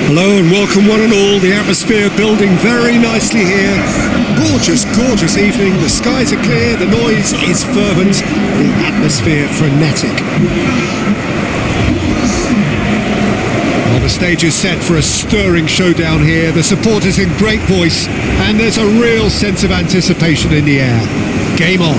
Hello and welcome one and all. The atmosphere building very nicely here. Gorgeous, gorgeous evening. The skies are clear, the noise is fervent, the atmosphere frenetic. Well, the stage is set for a stirring showdown here. The supporters in great voice, and there's a real sense of anticipation in the air. Game on.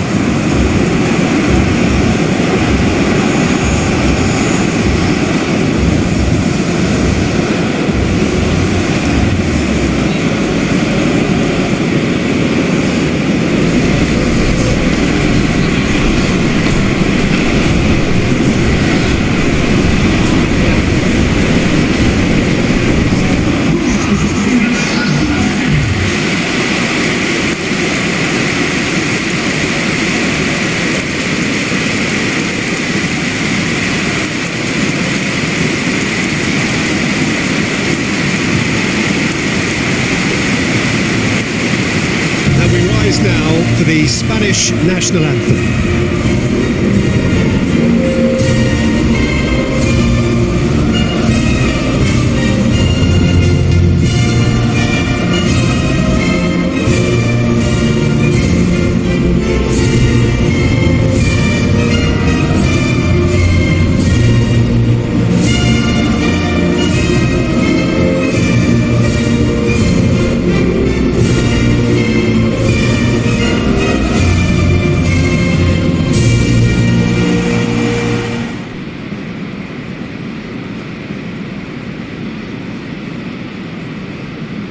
Now for the Spanish national anthem.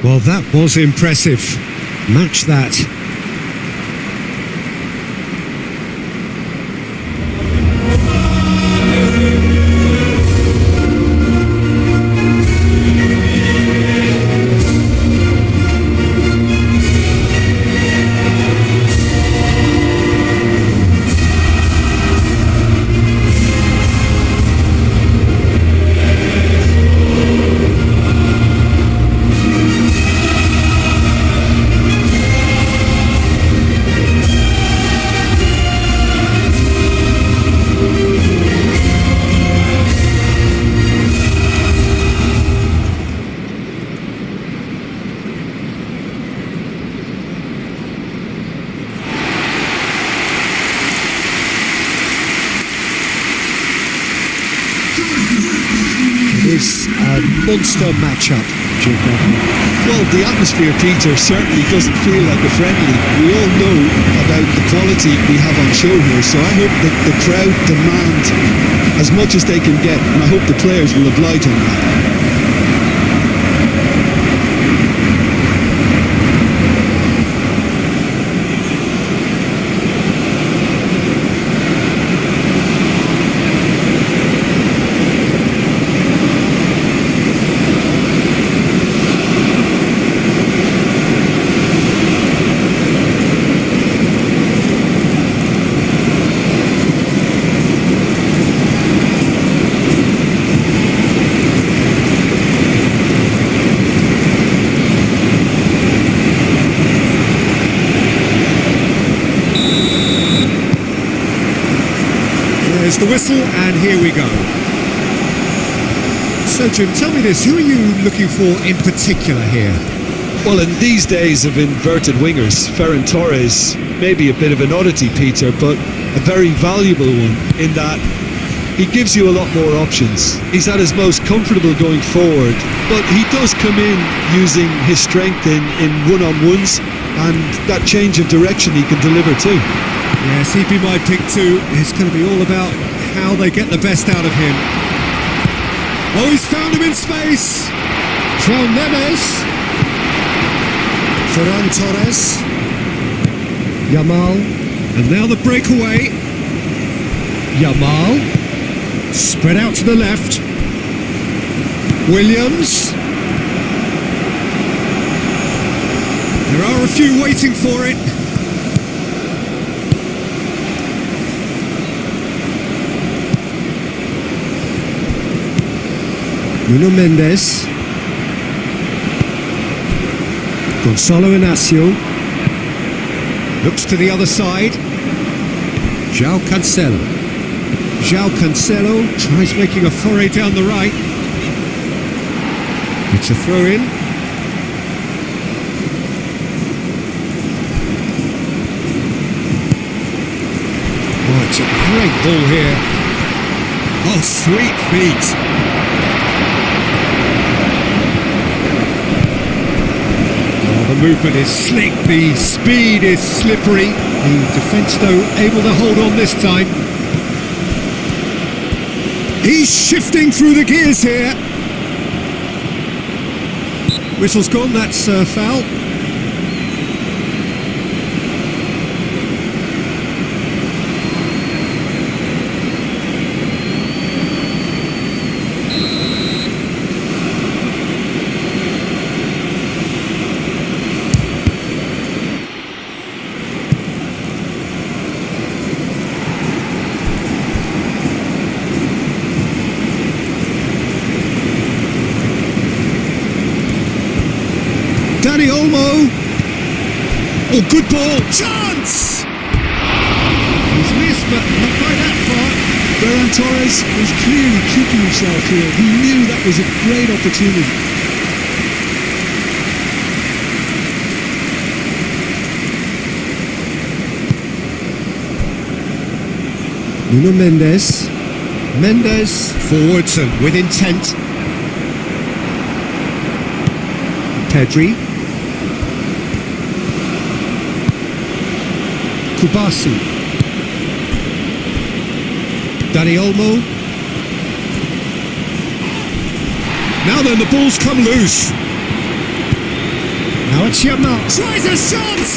Well, that was impressive. Match that. It's a monster matchup, Jacob. Well, the atmosphere, Peter, certainly doesn't feel like a friendly. We all know about the quality we have on show here, so I hope that the crowd demand as much as they can get, and I hope the players will oblige on that. There's the whistle, and here we go. So, Jim, tell me this, who are you looking for in particular here? Well, in these days of inverted wingers, Ferran Torres may be a bit of an oddity, Peter, but a very valuable one in that he gives you a lot more options. He's at his most comfortable going forward, but he does come in using his strength in one-on-ones, and that change of direction he can deliver too. Yes, he'd be my pick too. It's going to be all about how they get the best out of him. Oh, he's found him in space! João Neves. Ferran Torres. Yamal. And now the breakaway. Yamal. Spread out to the left. Williams. There are a few waiting for it. Nuno Mendes. Gonçalo Inácio. Looks to the other side. João Cancelo. João Cancelo tries making a foray down the right. It's a throw-in. Oh, it's a great ball here. Oh, sweet feet. Oh, the movement is slick, the speed is slippery. The defence, though, able to hold on this time. He's shifting through the gears here. Whistle's gone, that's a foul. Dani Olmo. Oh, good ball. Chance! He's missed, but not by that far. Ferran Torres was clearly kicking himself here. He knew that was a great opportunity. Nuno Mendes. Mendes forwards and with intent. Pedri. Kubasi. Dani Olmo. Now then, the ball's come loose. Now it's Yamal. Tries a shot!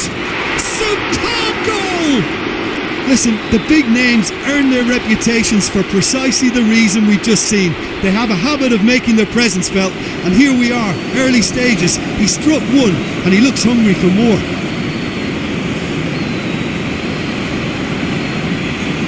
Superb goal! Listen, the big names earn their reputations for precisely the reason we've just seen. They have a habit of making their presence felt, and here we are, early stages. He struck one, and he looks hungry for more.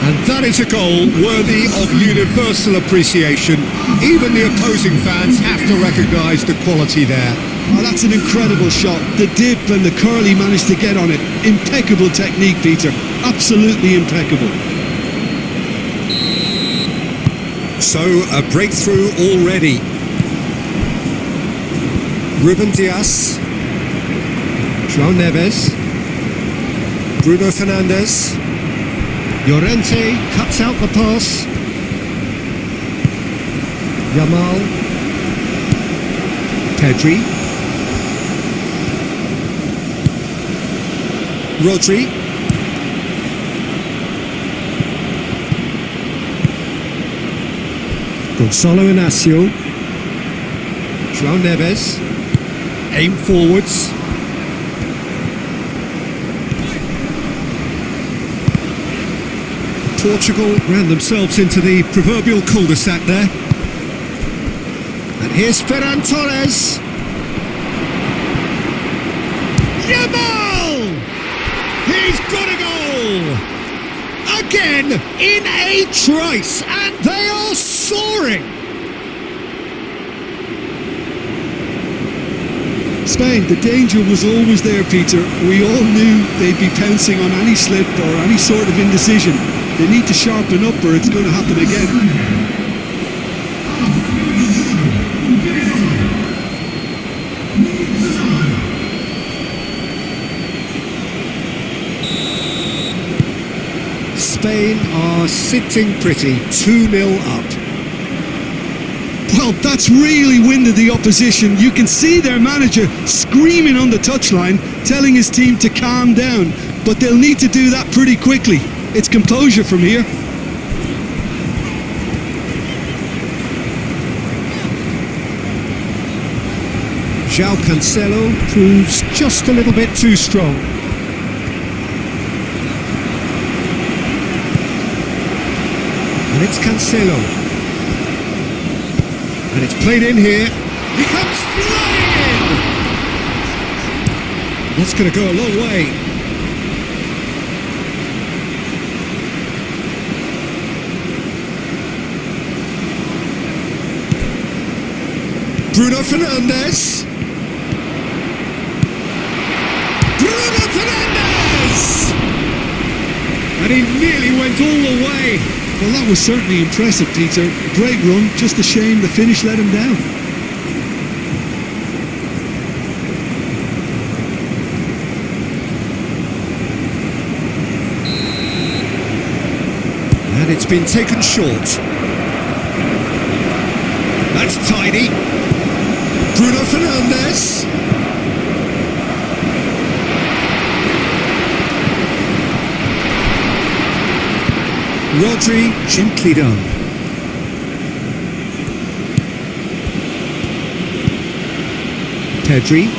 And that is a goal worthy of universal appreciation. Even the opposing fans have to recognise the quality there. Oh, that's an incredible shot. The dip and the curl he managed to get on it. Impeccable technique, Peter. Absolutely impeccable. So, a breakthrough already. Ruben Dias. João Neves. Bruno Fernandes. Llorente cuts out the pass. Yamal. Pedri. Rodri. Gonzalo Inacio. João Neves. Aim forwards. Portugal ran themselves into the proverbial cul-de-sac there. And here's Ferran Torres. Yamal! He's got a goal! Again, in a trice, and they are soaring! Spain, the danger was always there, Peter. We all knew they'd be pouncing on any slip or any sort of indecision. They need to sharpen up or it's going to happen again. Spain are sitting pretty, 2-0 up. Well, that's really winded the opposition. You can see their manager screaming on the touchline, telling his team to calm down. But they'll need to do that pretty quickly. It's composure from here. João Cancelo proves just a little bit too strong. And it's Cancelo. And it's played in here. He comes flying in! That's going to go a long way. Bruno Fernandes. Bruno Fernandes! And he nearly went all the way. Well, that was certainly impressive, Peter. Great run, just a shame the finish let him down. it's been taken short. That's tidy. Bruno Fernandes. Rodri, gently done. Pedri.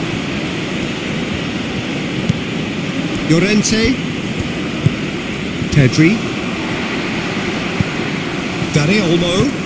Llorente. Pedri. Dani Olmo.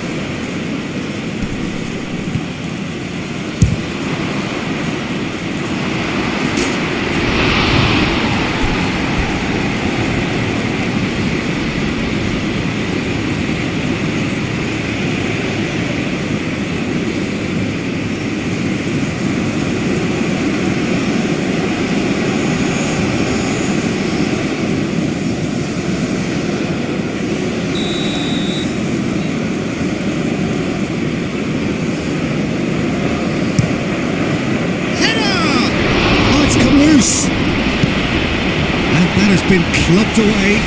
And that has been clubbed away.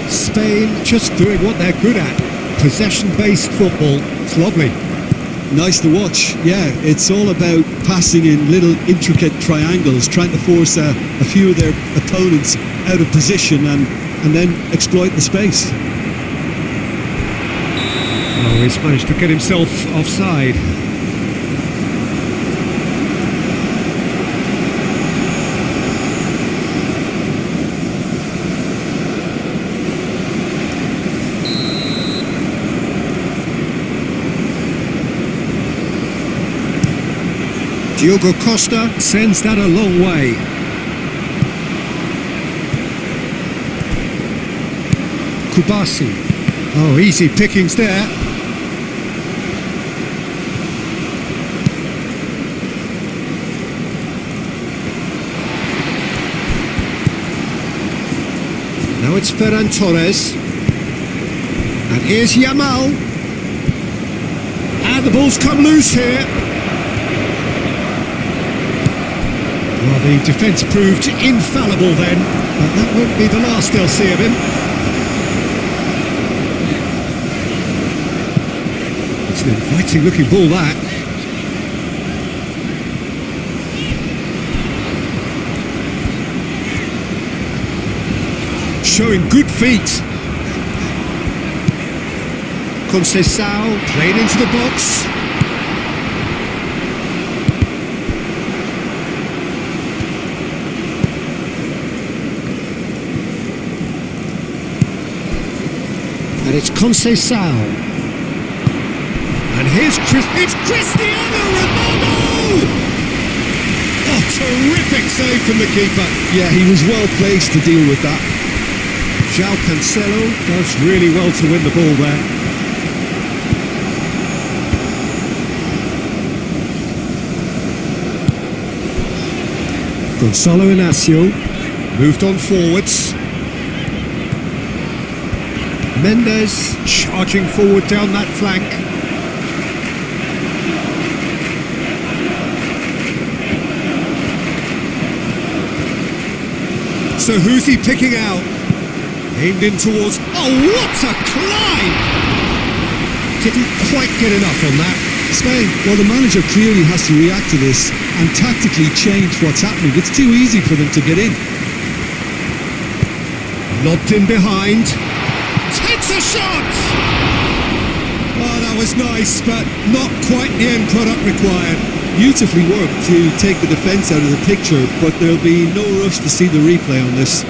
Spain just doing what they're good at. Possession-based football. It's lovely. Nice to watch. Yeah, it's all about passing in little intricate triangles, trying to force a few of their opponents out of position and then exploit the space. Oh, he's managed to get himself offside. Diogo Costa sends that a long way. Kubasi. Oh, easy pickings there. Now it's Ferran Torres. And here's Yamal. And the ball's come loose here. Well, the defence proved infallible then, but that won't be the last they'll see of him. It's an inviting looking ball, that. Showing good feet. Conceição played into the box. And it's Conceição. And here's it's Cristiano Ronaldo! Oh, terrific save from the keeper. Yeah, he was well placed to deal with that. João Cancelo does really well to win the ball there. Gonçalo Inácio moved on forwards. Mendes charging forward down that flank. So who's he picking out? Aimed in towards... Oh, what a climb! Didn't quite get enough on that. Spain, well, the manager clearly has to react to this and tactically change what's happening. It's too easy for them to get in. Lobbed in behind. Takes a shot! Oh, that was nice, but not quite the end product required. Beautifully worked to take the defence out of the picture, but there'll be no rush to see the replay on this.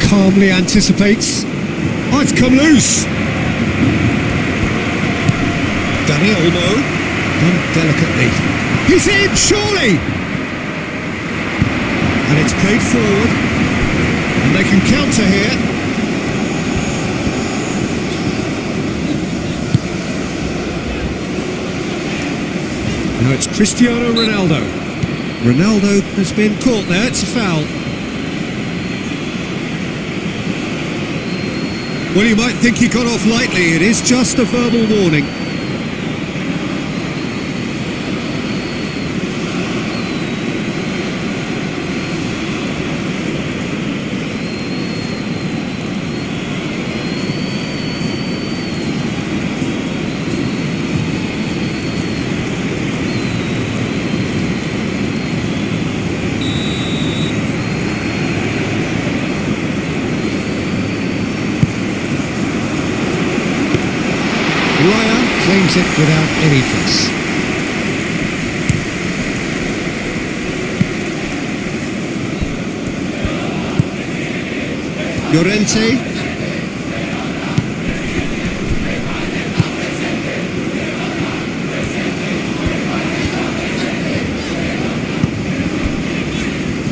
Calmly anticipates. Oh, it's come loose. Dani Olmo. Done delicately. He's in, surely! And it's played forward. And they can counter here. Now it's Cristiano Ronaldo. Ronaldo has been caught there, it's a foul. Well, you might think he got off lightly, it is just a verbal warning. Claims it without any fuss. Llorente.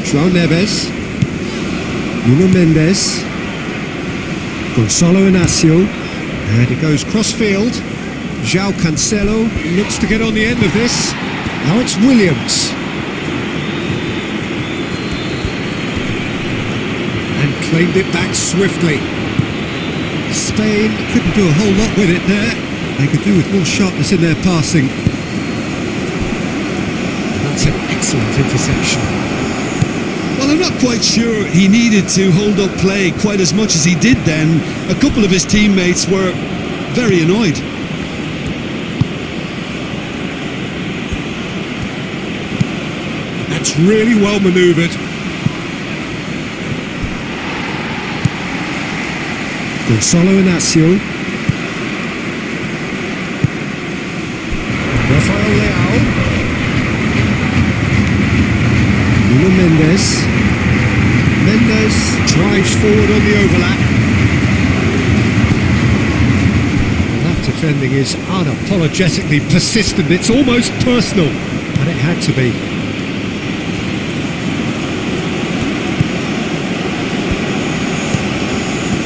João Neves. Nuno Mendes. Gonçalo Inácio. And it goes cross-field. João Cancelo looks to get on the end of this. Now it's Williams. And claimed it back swiftly. Spain couldn't do a whole lot with it there. They could do with more sharpness in their passing. And that's an excellent interception. Well, I'm not quite sure he needed to hold up play quite as much as he did then. A couple of his teammates were very annoyed. That's really well manoeuvred. Gonçalo Inácio. Rafael Leao. Nuno Mendes. Mendes drives forward on the overlap. That defending is unapologetically persistent. It's almost personal, and it had to be.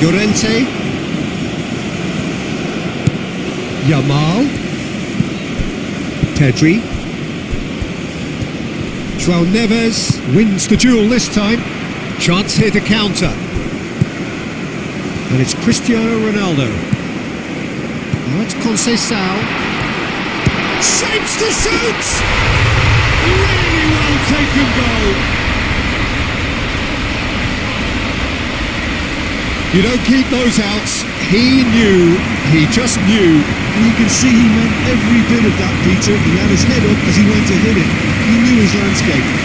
Llorente. Yamal. Pedri. João Neves wins the duel this time. Chance here to counter. And it's Cristiano Ronaldo. Now it's Conceição. Shapes to shoot! Really well taken goal. You don't keep those outs. He knew, he just knew. And you can see he meant every bit of that, Peter. He had his head up as he went to hit it. He knew his landscape.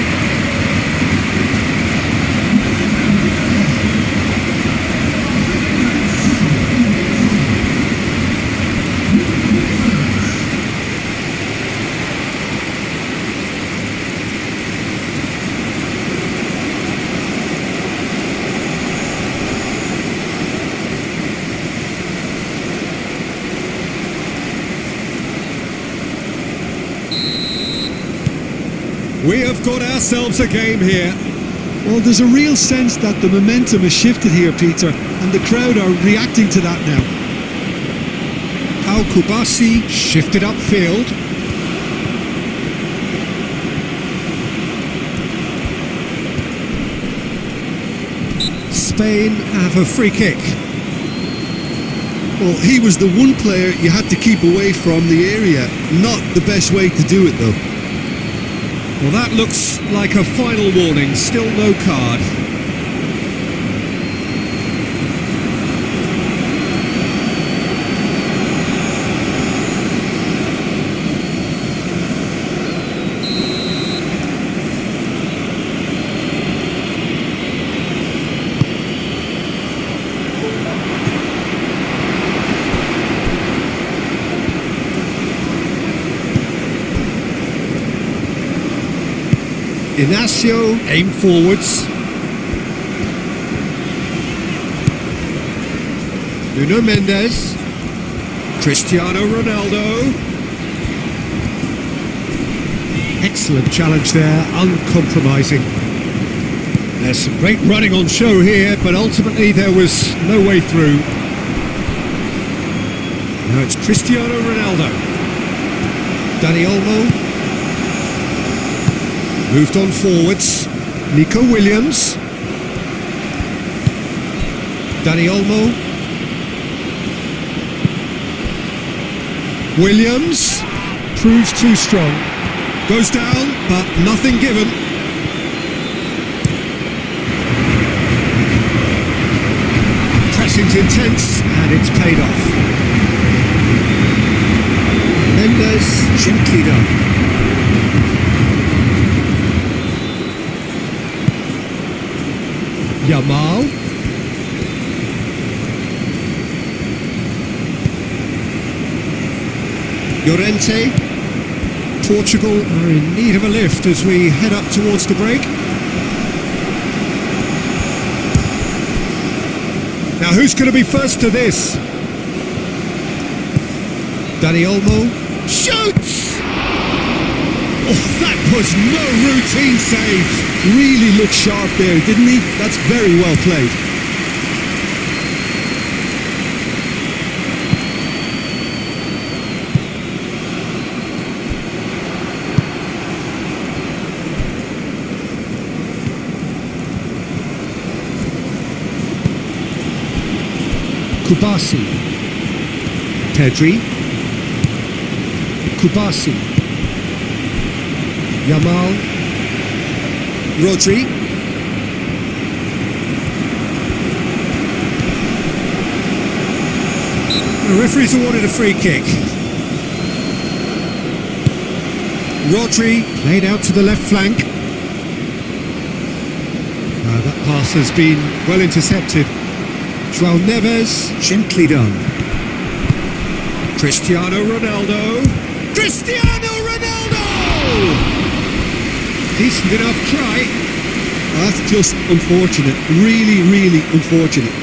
We have got ourselves a game here. Well, there's a real sense that the momentum has shifted here, Peter, and the crowd are reacting to that now. Pau Kubasi shifted upfield. Spain have a free kick. Well, he was the one player you had to keep away from the area. Not the best way to do it, though. Well, that looks like a final warning, still no card. Inácio aim forwards. Nuno Mendes. Cristiano Ronaldo. Excellent challenge there, uncompromising. There's some great running on show here, but ultimately there was no way through. Now it's Cristiano Ronaldo. Dani Olmo. Moved on forwards. Nico Williams. Dani Olmo. Williams. Proves too strong. Goes down, but nothing given. Pressing's intense, and it's paid off. Mendes, gently done. Yamal. Llorente. Portugal are in need of a lift as we head up towards the break. Now who's going to be first to this? Dani Olmo shoots! Oh, that was no routine save. Really looked sharp there, didn't he? That's very well played. Kubasi. Pedri. Kubasi. Yamal. Rodri. The referee's awarded a free kick. Rodri played out to the left flank. That pass has been well intercepted. João Neves, gently done. Cristiano Ronaldo. Cristiano Ronaldo! Decent enough try. That's just unfortunate. Really, really unfortunate.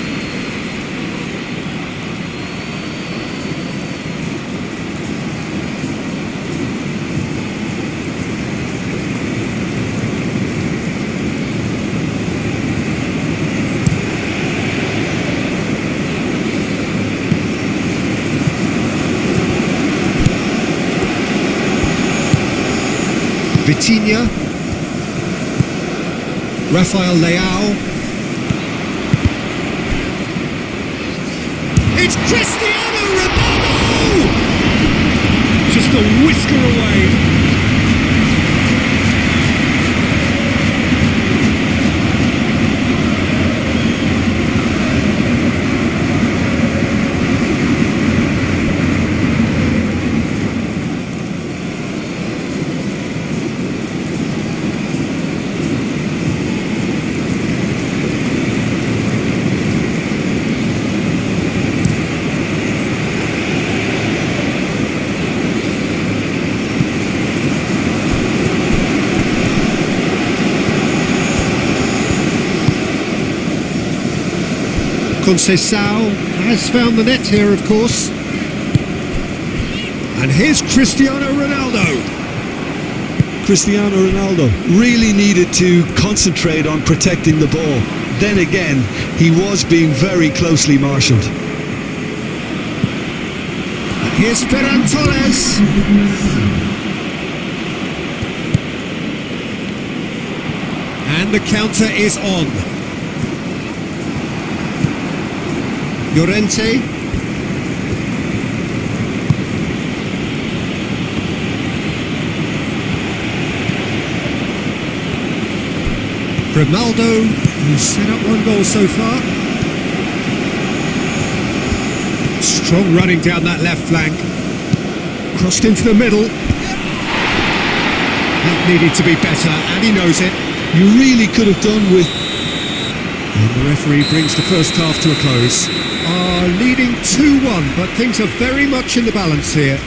Vitinha, Rafael Leao. It's Cristiano Ronaldo! Just a whisker away. Conceição has found the net here, of course. And here's Cristiano Ronaldo. Cristiano Ronaldo really needed to concentrate on protecting the ball. Then again, he was being very closely marshalled. And here's Ferran Torres. And the counter is on. Llorente. Ronaldo, who's set up one goal so far. Strong running down that left flank. Crossed into the middle. That needed to be better, and he knows it. You really could have done with... And the referee brings the first half to a close. Are leading 2-1, but things are very much in the balance here.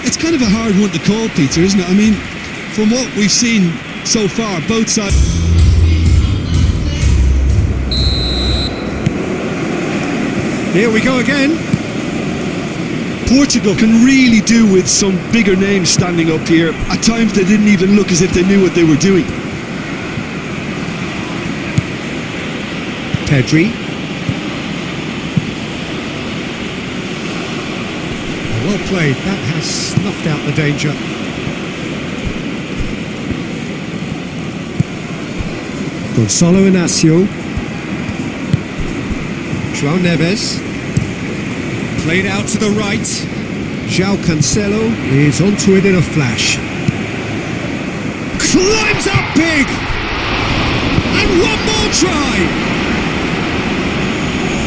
It's kind of a hard one to call, Peter, isn't it? I mean, from what we've seen so far, both sides... Here we go again. Portugal can really do with some bigger names standing up here. At times they didn't even look as if they knew what they were doing. Pedri. Well played, that has snuffed out the danger. Gonzalo Inacio. João Neves. Played out to the right. João Cancelo is onto it in a flash. Climbs up big! And one more try!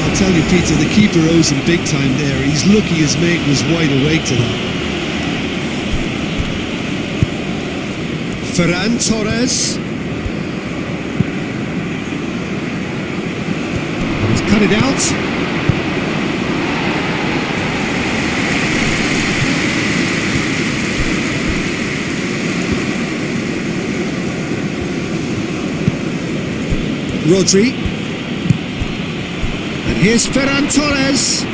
I'll tell you, Peter, the keeper owes him big time there. He's lucky his mate was wide awake to that. Ferran Torres. He's cut it out. Rodri. And here's Ferran Torres.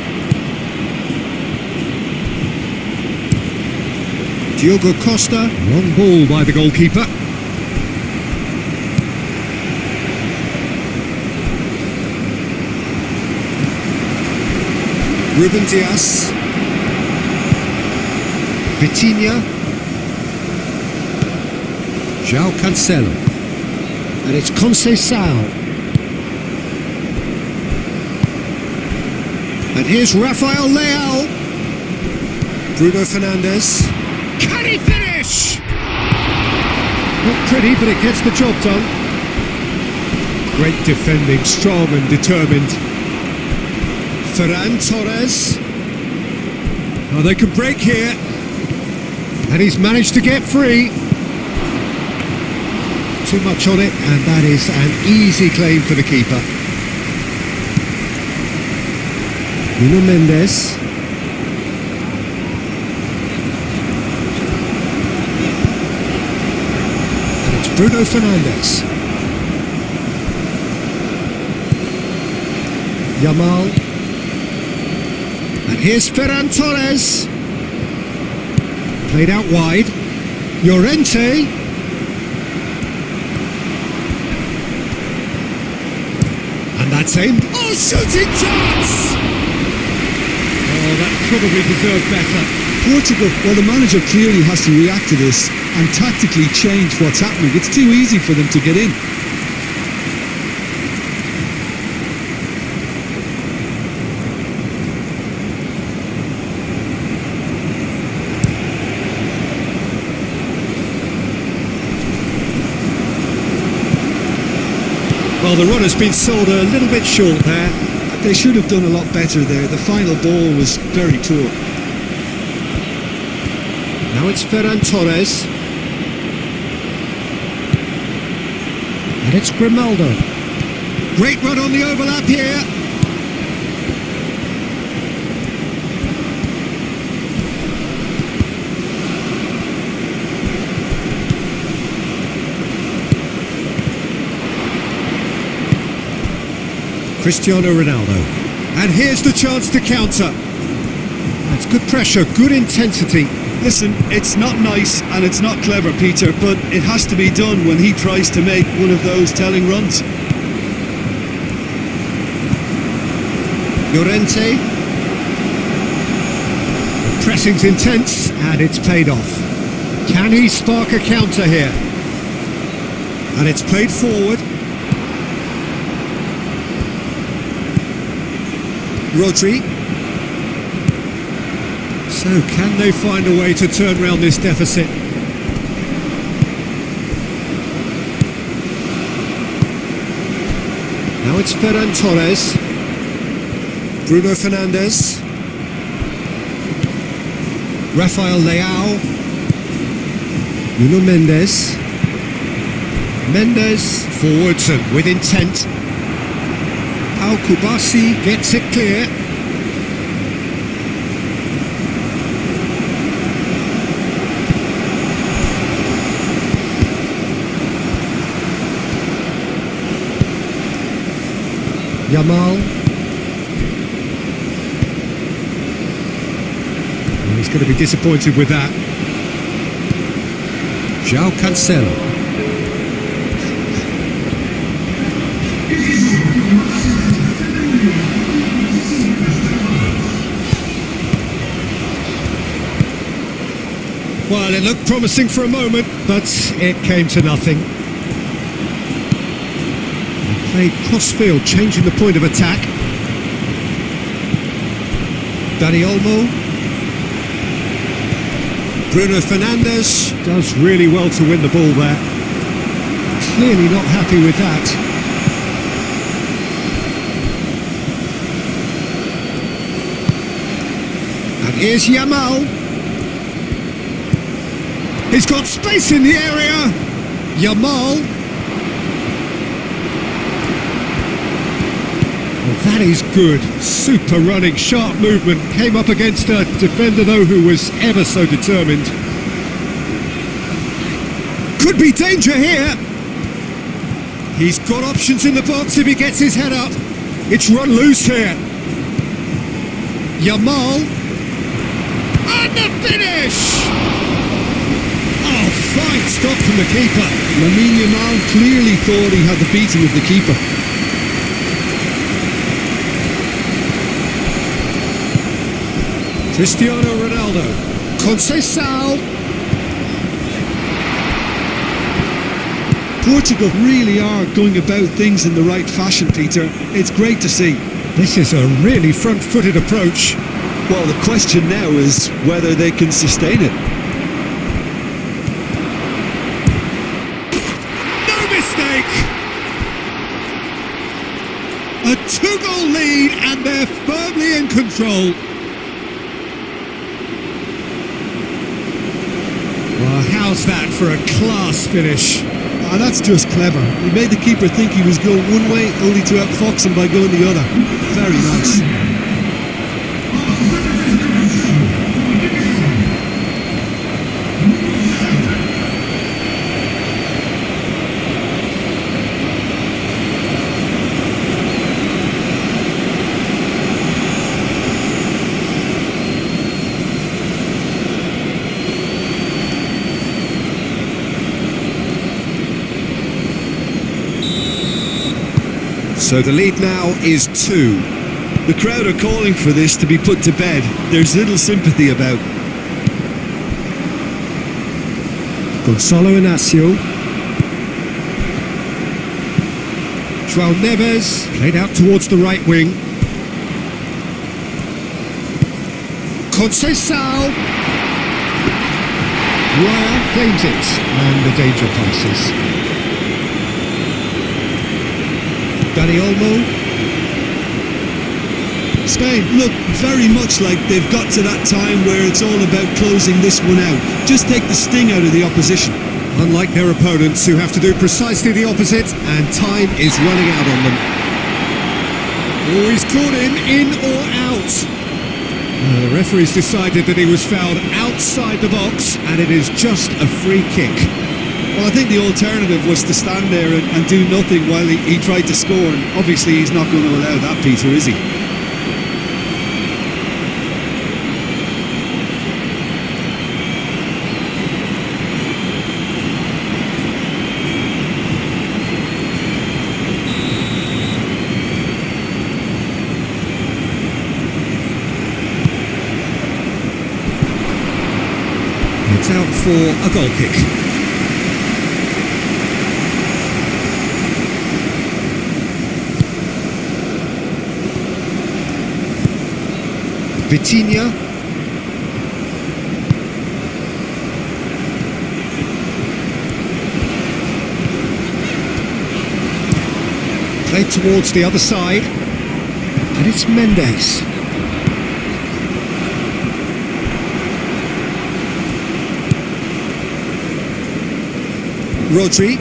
Diogo Costa. Long ball by the goalkeeper. Ruben Dias. Vitinha. João Cancelo. And it's Conceição. And here's Rafael Leao. Bruno Fernandes. Can he finish? Not pretty, but it gets the job done. Great defending, strong and determined. Ferran Torres. Oh, they can break here. And he's managed to get free. Too much on it, and that is an easy claim for the keeper. Nuno Mendes. And it's Bruno Fernandes. Yamal. And here's Ferran Torres. Played out wide. Llorente. And that's aimed. Oh, shooting chance! Oh, that probably deserved better. Portugal, well, the manager clearly has to react to this and tactically change what's happening. It's too easy for them to get in. Well, the run has been sold a little bit short there. They should have done a lot better there. The final ball was very poor. Now it's Ferran Torres. And it's Grimaldo. Great run on the overlap here. Cristiano Ronaldo. And here's the chance to counter. That's good pressure, good intensity. Listen, it's not nice and it's not clever, Peter, but it has to be done when he tries to make one of those telling runs. Llorente. The pressing's intense and it's paid off. Can he spark a counter here? And it's played forward. Rodri. So can they find a way to turn around this deficit? Now it's Ferran Torres. Bruno Fernandes. Rafael Leao. Nuno Mendes. Mendes forwards and with intent. Al Kubasi gets it clear. Yamal. Oh, he's going to be disappointed with that. João Cancelo. Well, it looked promising for a moment, but it came to nothing. They played cross-field, changing the point of attack. Dani Olmo. Bruno Fernandes does really well to win the ball there. Clearly not happy with that. And here's Yamal. He's got space in the area. Yamal. Oh, that is good. Super running, sharp movement. Came up against a defender, though, who was ever so determined. Could be danger here. He's got options in the box if he gets his head up. It's run loose here. Yamal. And the finish! Oh, fine stop from the keeper. Lamine Yamal clearly thought he had the beating of the keeper. Cristiano Ronaldo. Conceição. Portugal really are going about things in the right fashion, Peter. It's great to see. This is a really front-footed approach. Well, the question now is whether they can sustain it. No mistake! A 2-goal lead and they're firmly in control. Well, how's that for a class finish? Oh, that's just clever. He made the keeper think he was going one way, only to outfox him by going the other. Very nice. So the lead now is 2. The crowd are calling for this to be put to bed. There's little sympathy about. Gonzalo Inacio. João Neves played out towards the right wing. Conceição. Raya claims it, and the danger passes. Dani Olmo. Spain look very much like they've got to that time where it's all about closing this one out. Just take the sting out of the opposition. Unlike their opponents, who have to do precisely the opposite, and time is running out on them. Oh, he's caught him in or out. The referee's decided that he was fouled outside the box, and it is just a free kick. Well, I think the alternative was to stand there and do nothing while he tried to score, and obviously he's not going to allow that, Peter, is he? It's out for a goal kick. Vitinha. Played towards the other side. And it's Mendes. Rodri.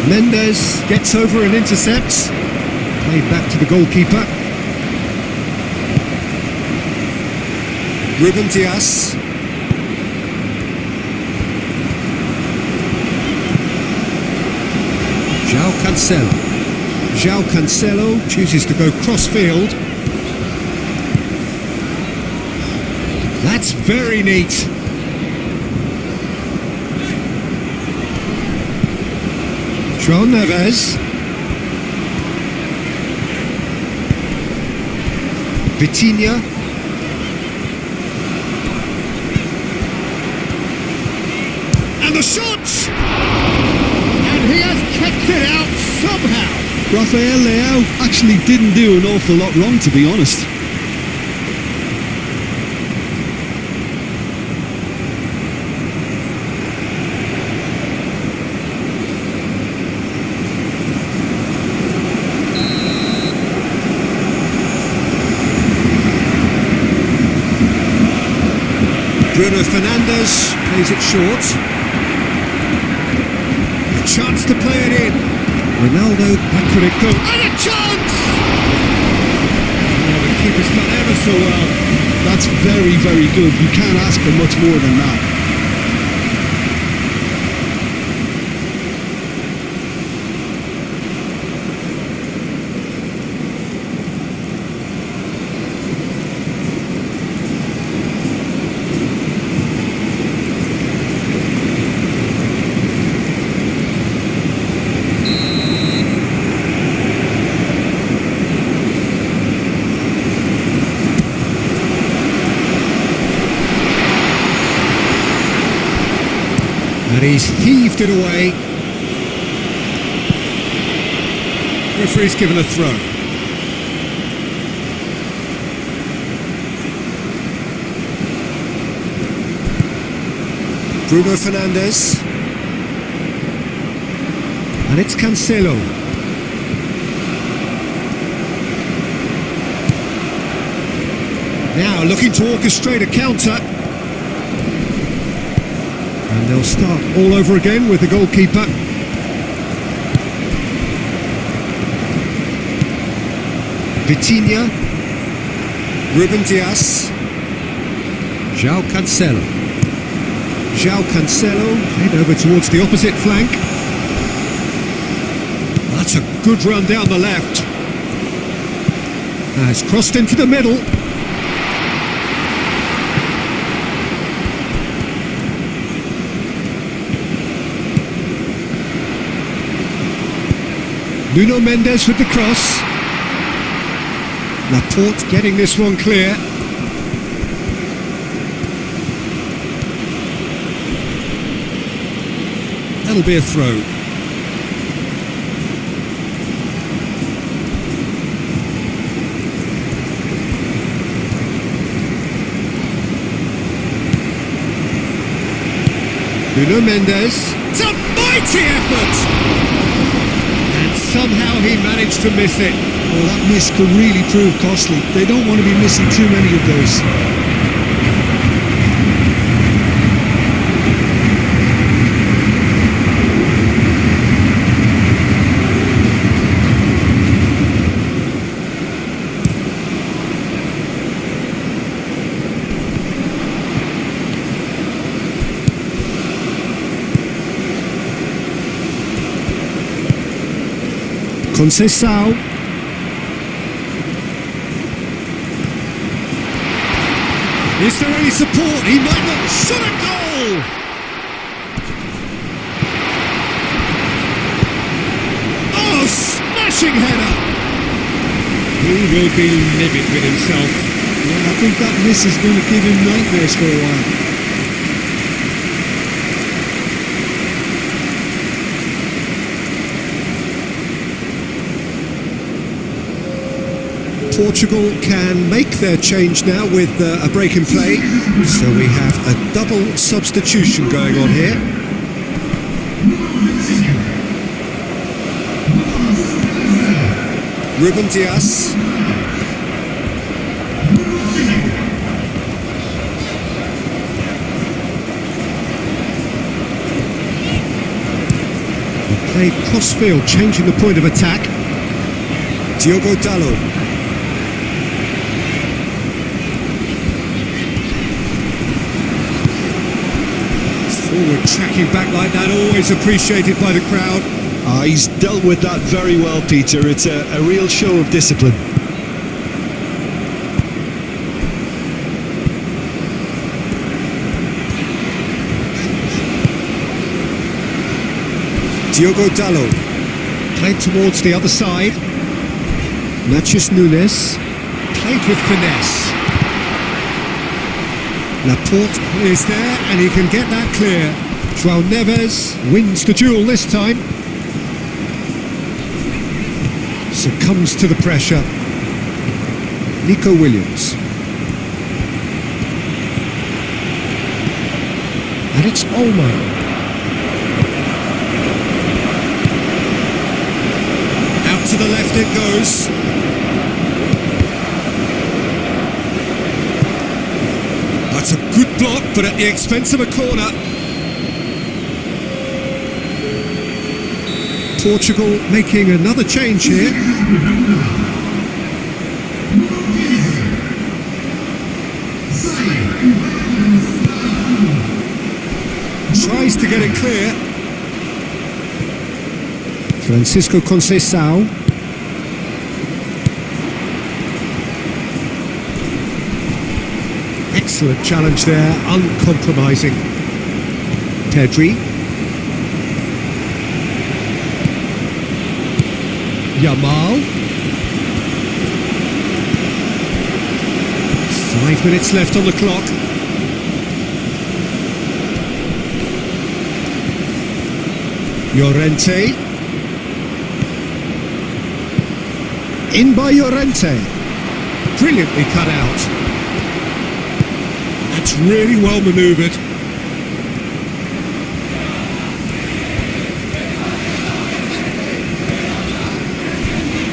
Mendes gets over and intercepts. Played back to the goalkeeper. Ruben Dias. João Cancelo. João Cancelo chooses to go cross-field. That's very neat. João Neves. Vitinha. the shot! And he has kept it out somehow. Rafael Leao actually didn't do an awful lot wrong, to be honest. Bruno Fernandes plays it short. A chance to play it in. Ronaldo, how could it go? And a chance! Oh, the keeper's done ever so well. That's very, very good. You can't ask for much more than that. And he's heaved it away. Referee's given a throw. Bruno Fernandes. And it's Cancelo. Now looking to orchestrate a counter. And they'll start all over again with the goalkeeper. Vitinha. Ruben Dias. João Cancelo. João Cancelo head over towards the opposite flank. That's a good run down the left. Has crossed into the middle. Nuno Mendes with the cross. Laporte getting this one clear. That'll be a throw. Nuno Mendes. It's a mighty effort! Somehow he managed to miss it. Oh, that miss could really prove costly. They don't want to be missing too many of those. Conceição. Is there any support? He might not. Shot a goal! Oh, smashing header! He will be livid with himself. Yeah, I think that miss is going to give him nightmares for a while. Portugal can make their change now with a break in play. So we have a double substitution going on here. Ruben Dias. Played cross-field, changing the point of attack. Diogo Dalot. Forward tracking back like that, always appreciated by the crowd. He's dealt with that very well, Peter. It's a real show of discipline. Diogo Dalot. Played towards the other side. Matheus Nunes. Played with finesse. Laporte is there and he can get that clear. João Neves wins the duel this time. Succumbs to the pressure. Nico Williams. And it's Olmo. Out to the left it goes. That's a good block, but at the expense of a corner. Portugal making another change here. Tries to get it clear. Francisco Conceição. Excellent challenge there, uncompromising. Pedri. Yamal. 5 minutes left on the clock. Llorente. In by Llorente. Brilliantly cut out. That's really well manoeuvred.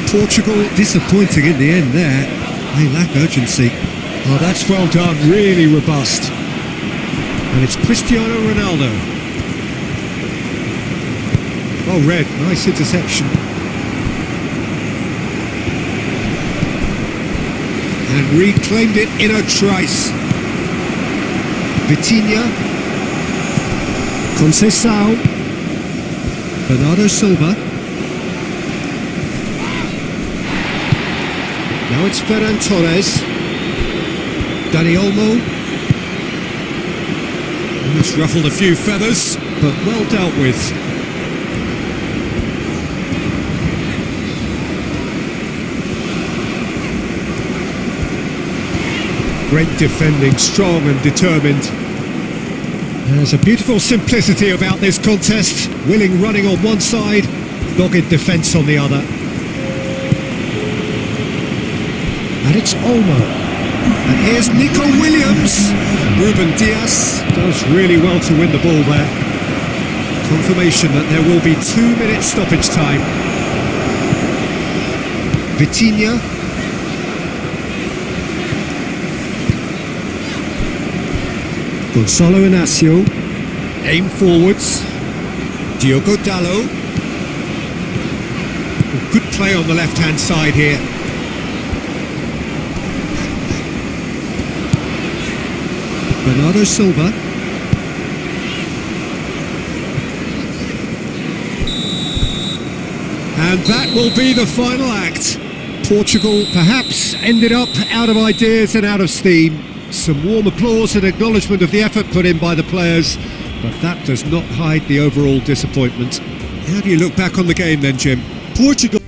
Portugal disappointing in the end there. They lack urgency. Oh, that's well done, really robust. And it's Cristiano Ronaldo. Well read, nice interception. And reclaimed it in a trice. Vitinha. Conceição. Bernardo Silva. Now it's Ferran Torres. Dani Olmo. Almost ruffled a few feathers, but well dealt with. Great defending, strong and determined. There's a beautiful simplicity about this contest. Willing running on one side, dogged defence on the other. And it's Olmo. And here's Nico Williams. Ruben Dias does really well to win the ball there. Confirmation that there will be 2 minutes stoppage time. Vitinha. Gonzalo Inacio. Aim forwards. Diogo Dalot. Good play on the left-hand side here. Bernardo Silva. And that will be the final act. Portugal perhaps ended up out of ideas and out of steam. Some warm applause and acknowledgement of the effort put in by the players, but that does not hide the overall disappointment. How do you look back on the game then, Jim? Portugal